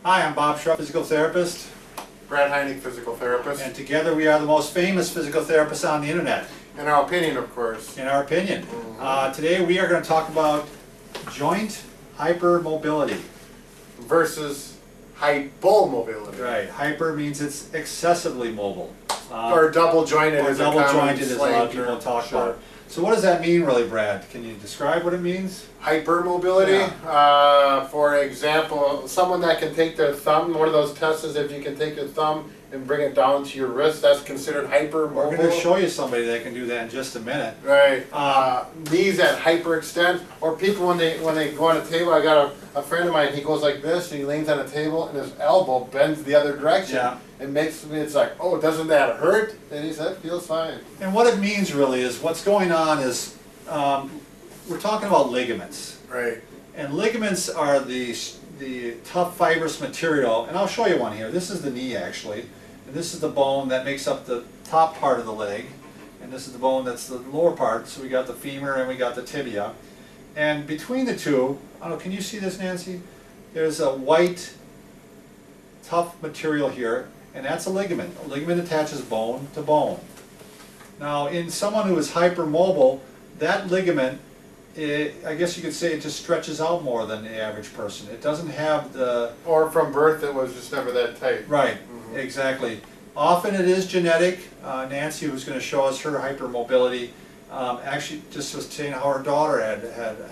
Hi, I'm Bob Sharp, physical therapist, Brad Heineck, physical therapist. and together we are the most famous physical therapists on the internet, In our opinion, of course. in our opinion. Today we are going to talk about joint hypermobility. Versus hypomobility. Right, hyper means it's excessively mobile. Or double jointed Or is double a common jointed as a lot of slang people term. talk Sure. about. So what does that mean really, Brad? Can you describe what it means? Hypermobility, for example, someone that can take their thumb, one of those tests is if you can take your thumb and bring it down to your wrist, that's considered hypermobile. We're going to show you somebody that can do that in just a minute. Right. Knees that hyperextend, or people when they go on a table. I got a friend of mine. He goes like this, and he leans on a table, and his elbow bends the other direction. Yeah. It makes me. It's like, oh, doesn't that hurt? And he said, feels fine. And what it means really is what's going on is we're talking about ligaments. Right. And ligaments are the tough fibrous material, and I'll show you one here. This is the knee actually, and this is the bone that makes up the top part of the leg, and this is the bone that's the lower part. So we got the femur and we got the tibia, and between the two, I don't know, can you see this, Nancy? There's a white tough material here, and that's a ligament. A ligament attaches bone to bone. Now in someone who is hypermobile, that ligament, I guess you could say it just stretches out more than the average person. It doesn't have the... Or from birth, it was just never that tight. Right, exactly. Often it is genetic. Nancy, who's going to show us her hypermobility, actually just was saying how her daughter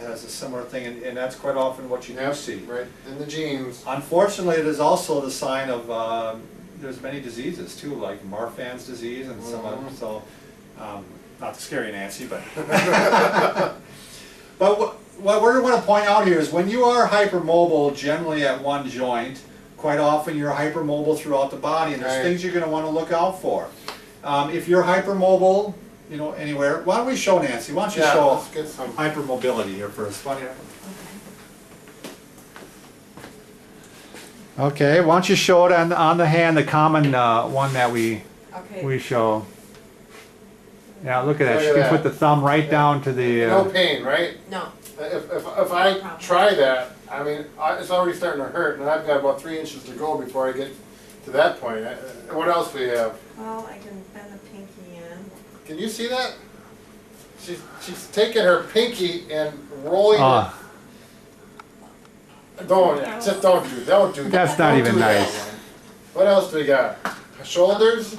has a similar thing, and that's quite often what you do see. Right, in the genes. Unfortunately, it is also the sign of, there's many diseases too, like Marfan's disease and some of them, so, not to scare you, Nancy, but... But what we're going to point out here is when you are hypermobile generally at one joint, quite often you're hypermobile throughout the body, and there's things you're going to want to look out for. If you're hypermobile, you know, anywhere, why don't we show Nancy? Why don't you show let's get some. hypermobility here first? Why don't you... Okay, why don't you show it on the hand, the common one that we show. Yeah, look at that. She can put the thumb right down to the... No pain, right? No. If I try that, I mean, it's already starting to hurt, and I've got about 3 inches to go before I get to that point. What else do we have? Well, I can bend the pinky in. Can you see that? She's taking her pinky and rolling it. Don't do that. That's not even nice. What else do we got? Shoulders?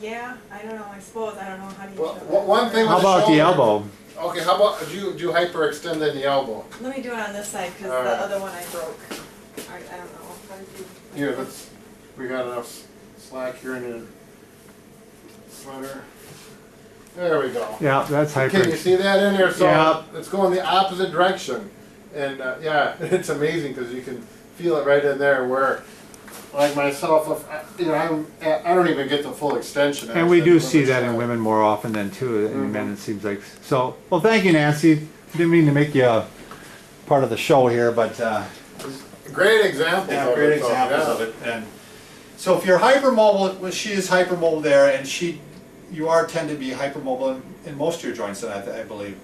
Yeah, I don't know, I suppose, I don't know how do you Well, show that. one thing How with the about the shoulder- elbow? Okay, how about, do you hyperextend in the elbow? Let me do it on this side, because All the right. other one I broke. I don't know, how did you? Here, we got enough slack here in your sweater. There we go. Yeah, that's hyper. Can you see that in there? So Yeah. it's going the opposite direction. And yeah, it's amazing because you can feel it right in there where, like myself, if, I don't even get the full extension. And we do see that in women more often than too. In men, it seems like. So, well, thank you, Nancy. Didn't mean to make you a part of the show here, but Great examples. yeah, of great it, so, examples yeah. of it. And so, if you're hypermobile, well, she is hypermobile there, and you tend to be hypermobile in most of your joints, I believe.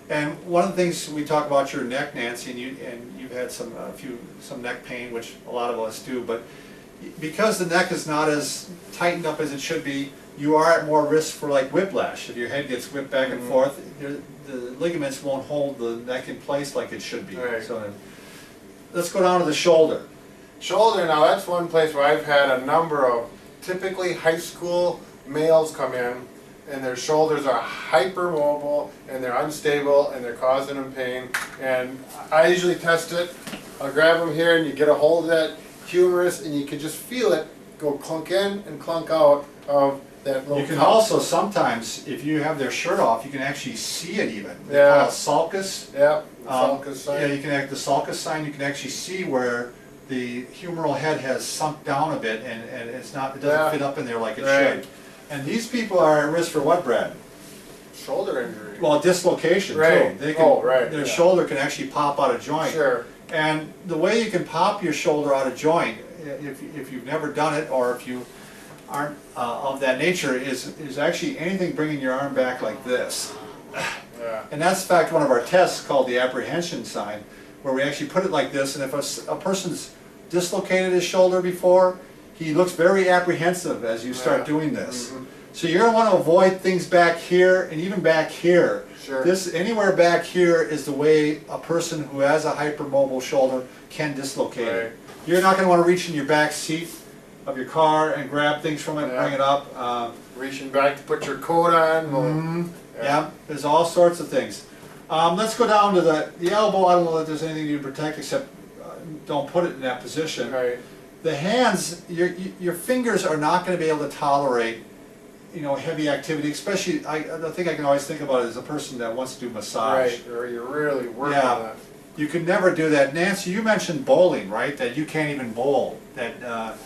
And one of the things we talk about your neck, Nancy, and you've had some neck pain, which a lot of us do, but because the neck is not as tightened up as it should be, you are at more risk for like whiplash. If your head gets whipped back and forth, the ligaments won't hold the neck in place like it should be. Right. So let's go down to the shoulder. Shoulder, now that's one place where I've had a number of typically high school males come in and their shoulders are hypermobile and they're unstable and they're causing them pain. And I usually test it. I'll grab them here and you get a hold of that humerus and you can just feel it go clunk in and clunk out of that little You can cup. also sometimes, if you have their shirt off, you can actually see it even. They Yeah. call it sulcus. Yeah, sulcus sign. Yeah, you can act the sulcus sign. You can actually see where the humeral head has sunk down a bit, and it doesn't fit up in there like it should. And these people are at risk for what, Brad? Shoulder injury. Well, dislocation Right. too. They can, Right, their yeah. shoulder can actually pop out of joint. Sure. And the way you can pop your shoulder out of joint, if you've never done it, or if you aren't of that nature, is actually anything bringing your arm back like this. Yeah. And that's in fact one of our tests called the apprehension sign, where we actually put it like this, and if a person's dislocated his shoulder before, he looks very apprehensive as you start doing this. So you're going to want to avoid things back here and even back here. Sure. This anywhere back here is the way a person who has a hypermobile shoulder can dislocate it. You're not going to want to reach in your back seat of your car and grab things from it and bring it up. Reaching back to put your coat on. Yeah, there's all sorts of things. Let's go down to the elbow. I don't know that there's anything you can protect except don't put it in that position. Right. The hands, your fingers are not going to be able to tolerate, you know, heavy activity. Especially, the thing I can always think about is a person that wants to do massage. Right, or you're really working on that. You can never do that. Nancy, you mentioned bowling, right? That you can't even bowl. That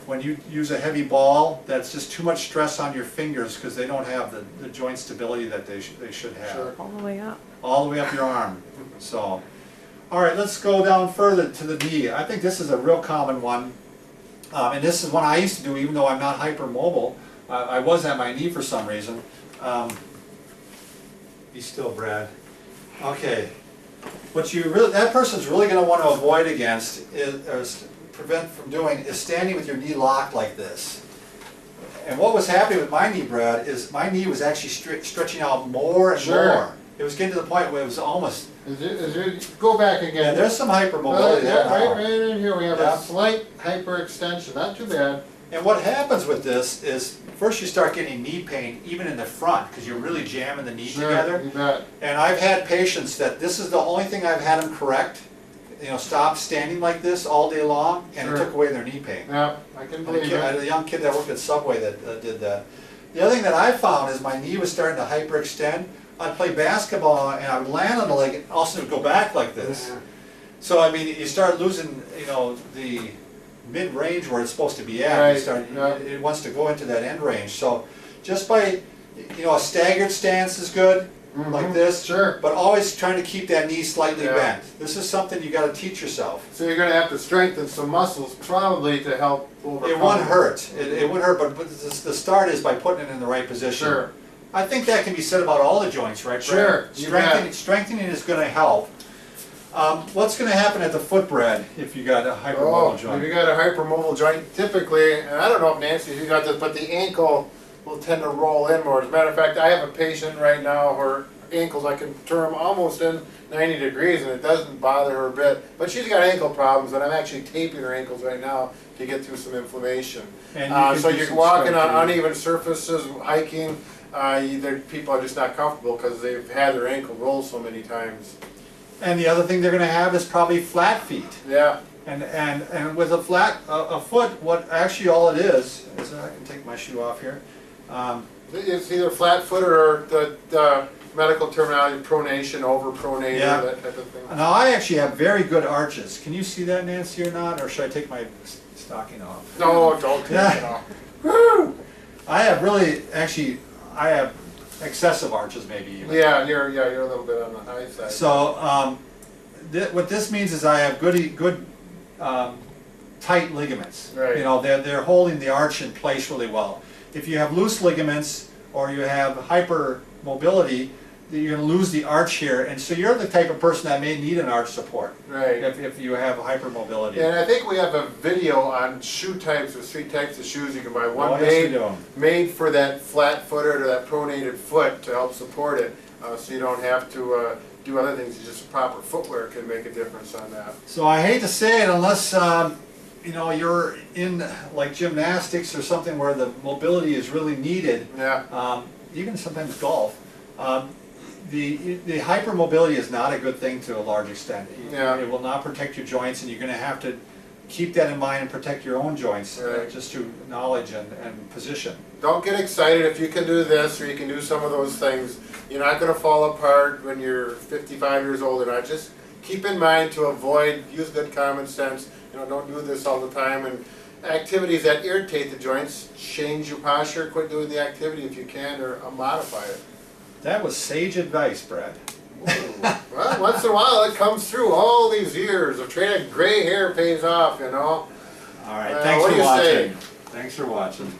when you use a heavy ball, that's just too much stress on your fingers because they don't have the joint stability that they should have. Sure. All the way up. All the way up your arm. So, all right, let's go down further to the knee. I think this is a real common one. And this is one I used to do even though I'm not hypermobile. I was at my knee for some reason. Be still, Brad. Okay. What that person's really going to want to avoid against is prevent from doing is standing with your knee locked like this. And what was happening with my knee, Brad, is my knee was actually stretching out more and more. It was getting to the point where it was almost. Go back again. And there's some hypermobility there now. Right in here we have a slight hyperextension, not too bad. And what happens with this is, first you start getting knee pain, even in the front, because you're really jamming the knee together. You bet. And I've had patients that this is the only thing I've had them correct. You know, stop standing like this all day long, and it took away their knee pain. Yeah, I can believe I had it. a young kid that worked at Subway that did that. The other thing that I found is my knee was starting to hyperextend. I'd play basketball and I would land on the leg and also go back like this. So I mean, you start losing, you know, the mid-range where it's supposed to be at. Right. It wants to go into that end range. So just by, you know, a staggered stance is good, like this. Sure. But always trying to keep that knee slightly bent. This is something you got to teach yourself. So you're going to have to strengthen some muscles probably to help overcome. It won't hurt. It would hurt, but the start is by putting it in the right position. Sure. I think that can be said about all the joints, right, Brad? Sure. Strengthening is going to help. What's going to happen at the foot, Brad, if you got a hypermobile joint? If you got a hypermobile joint, typically, and I don't know if Nancy, if you got this, but the ankle will tend to roll in more. As a matter of fact, I have a patient right now, her ankles, I can turn them almost in 90 degrees and it doesn't bother her a bit. But she's got ankle problems and I'm actually taping her ankles right now to get through some inflammation. So you're walking on uneven surfaces, hiking, people are just not comfortable because they've had their ankle roll so many times. And the other thing they're going to have is probably flat feet. Yeah. And with a foot, what actually all it is I can take my shoe off here. It's either flat foot or the medical terminology, pronation, overpronator, that type of thing. Now I actually have very good arches. Can you see that, Nancy, or not? Or should I take my stocking off? No, don't take it off. Woo! I have excessive arches maybe even. Yeah, you're a little bit on the high side. So what this means is I have good tight ligaments. Right. You know, they're holding the arch in place really well. If you have loose ligaments or you have hypermobility, you're going to lose the arch here, and so you're the type of person that may need an arch support. Right. If you have hypermobility. And I think we have a video on shoe types. There's 3 types of shoes you can buy. One made for that flat-footed or that pronated foot to help support it, so you don't have to do other things. Just proper footwear can make a difference on that. So I hate to say it, unless you know, you're in like gymnastics or something where the mobility is really needed. Yeah. Even sometimes golf. The hypermobility is not a good thing to a large extent. It will not protect your joints, and you're going to have to keep that in mind and protect your own joints just through knowledge and position. Don't get excited if you can do this or you can do some of those things. You're not going to fall apart when you're 55 years old or not. Just keep in mind to use good common sense. You know, don't do this all the time. And activities that irritate the joints, change your posture, quit doing the activity if you can, or modify it. That was sage advice, Brad. Well, once in a while it comes through. All these years of training, gray hair pays off, you know. All right, thanks for watching. Thanks for watching.